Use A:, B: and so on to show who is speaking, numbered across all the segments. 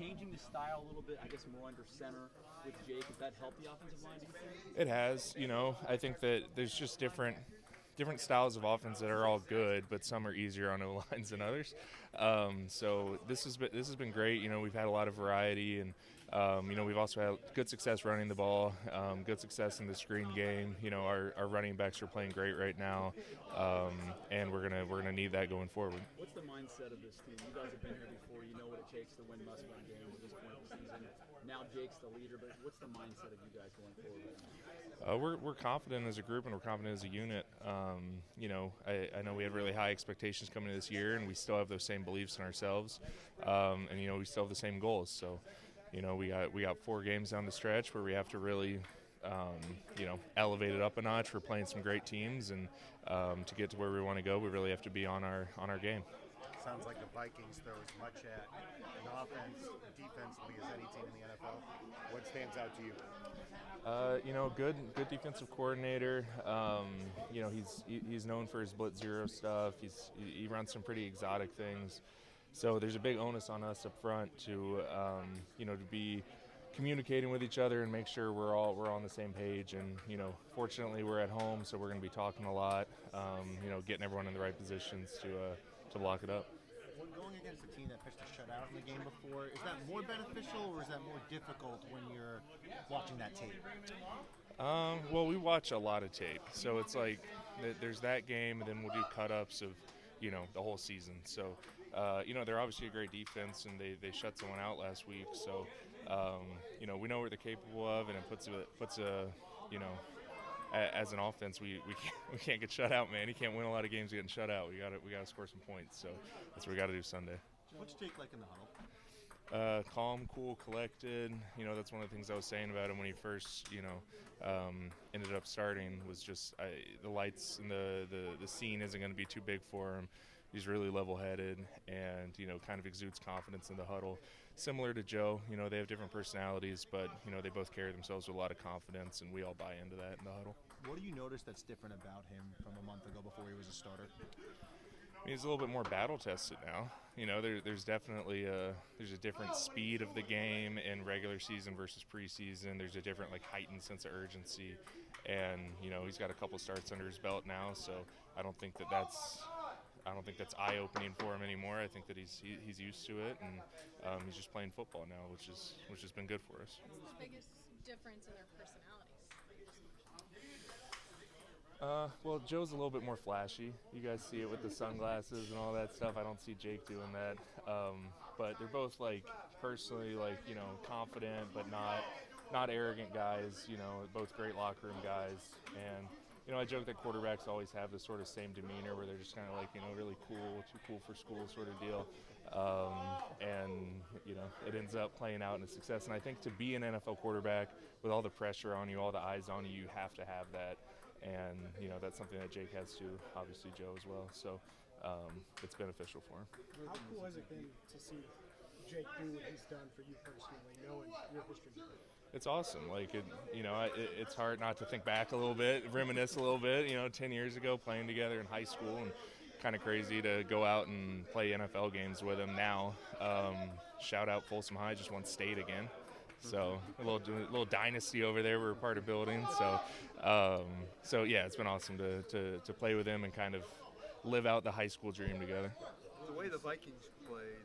A: changing the style a little bit, I guess more under center with Jake, has that helped the offensive line, do you think?
B: It has. I think that there's just different styles of offense that are all good, but some are easier on O lines than others. So this has been great. We've had a lot of variety, and we've also had good success running the ball, good success in the screen game. Our running backs are playing great right now, and we're gonna need that going forward.
A: What's the mindset of this team? You guys have been here before. You know what it takes to win must-win games at this point of the season. Now Jake's the leader, but what's the mindset of you guys going forward right now?
B: We're confident as a group and we're confident as a unit. I know we had really high expectations coming into this year, and we still have those same beliefs in ourselves, and we still have the same goals. So, we got 4 games down the stretch where we have to really, elevate it up a notch. We're playing some great teams, and to get to where we want to go, we really have to be on our game.
C: Sounds like the Vikings throw as much at an offense, defensively as any team in the NFL. What stands out to you?
B: Good defensive coordinator. He's known for his blitz zero stuff. He runs some pretty exotic things. So there's a big onus on us up front to to be communicating with each other and make sure we're on the same page. And fortunately we're at home, so we're going to be talking a lot. Getting everyone in the right positions to block it up.
C: When going against a team that pitched a shutout in the game before, is that more beneficial or is that more difficult when you're watching that tape?
B: Well, we watch a lot of tape, so it's like there's that game, and then we'll do cut-ups of the whole season. So they're obviously a great defense, and they shut someone out last week. So we know what they're capable of, and it puts a as an offense, we can't get shut out, man. You can't win a lot of games getting shut out. We gotta score some points. So that's what we got to do Sunday.
C: What's Jake like in the huddle?
B: Calm, cool, collected. That's one of the things I was saying about him when he first, ended up starting, was just the lights and the scene isn't going to be too big for him. He's really level-headed and, kind of exudes confidence in the huddle. Similar to Joe, they have different personalities, but, they both carry themselves with a lot of confidence, and we all buy into that in the huddle.
C: What do you notice that's different about him from a month ago before he was a starter?
B: He's a little bit more battle tested now. There's definitely there's a different speed of the game in regular season versus preseason. There's a different heightened sense of urgency, and he's got a couple starts under his belt now. So I don't think that's eye-opening for him anymore. I think that he's used to it, and he's just playing football now, which has been good for us.
D: What's the biggest difference in their personalities?
B: Well, Joe's a little bit more flashy. You guys see it with the sunglasses and all that stuff. I don't see Jake doing that. But they're both personally confident, but not arrogant guys. Both great locker room guys. And I joke that quarterbacks always have this sort of same demeanor where they're just kind of really cool, too cool for school sort of deal. And it ends up playing out in a success. And I think to be an NFL quarterback with all the pressure on you, all the eyes on you, you have to have that. And that's something that Jake has too. Obviously Joe as well. So it's beneficial for him.
E: How cool has it been to see Jake do what he's done for you personally, knowing your history?
B: It's awesome. It's hard not to think back a little bit, reminisce a little bit. 10 years ago, playing together in high school, and kind of crazy to go out and play NFL games with him now. Shout out Folsom High, just won state again. So a little dynasty over there we're part of building. So yeah, it's been awesome to play with him and kind of live out the high school dream together.
F: The way the Vikings play,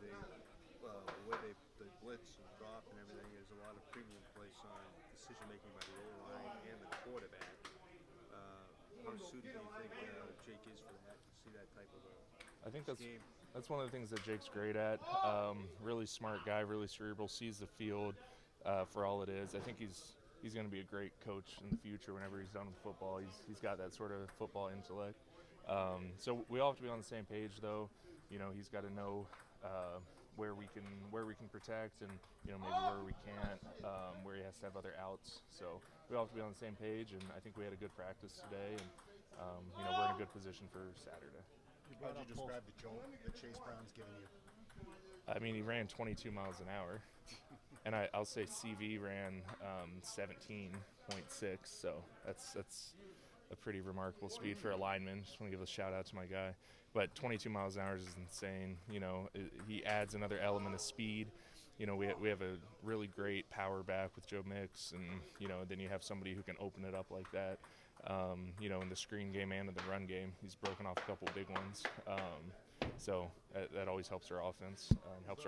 F: the way they blitz and drop and everything, is a lot of premium place on decision making by the O-line and the quarterback. How suited do you think Jake is for that? To see that type of
B: I think
F: scheme?
B: That's one of the things that Jake's great at. Really smart guy, really cerebral, sees the field for all it is. I think he's going to be a great coach in the future whenever he's done with football. He's got that sort of football intellect. So we all have to be on the same page, though. He's got to know where we can protect, and maybe where we can't, where he has to have other outs. So we all have to be on the same page, and I think we had a good practice today, and we're in a good position for Saturday.
C: How would you describe the jolt that Chase Brown's giving you?
B: I mean, he ran 22 miles an hour, and I'll say CV ran 17.6, so that's a pretty remarkable speed for a lineman. Just want to give a shout out to my guy. But 22 miles an hour is insane. He adds another element of speed. you know, we have a really great power back with Joe Mix, and, you know, then you have somebody who can open it up like that, you know, in the screen game and in the run game. He's broken off a couple big ones. So that always helps our offense and helps our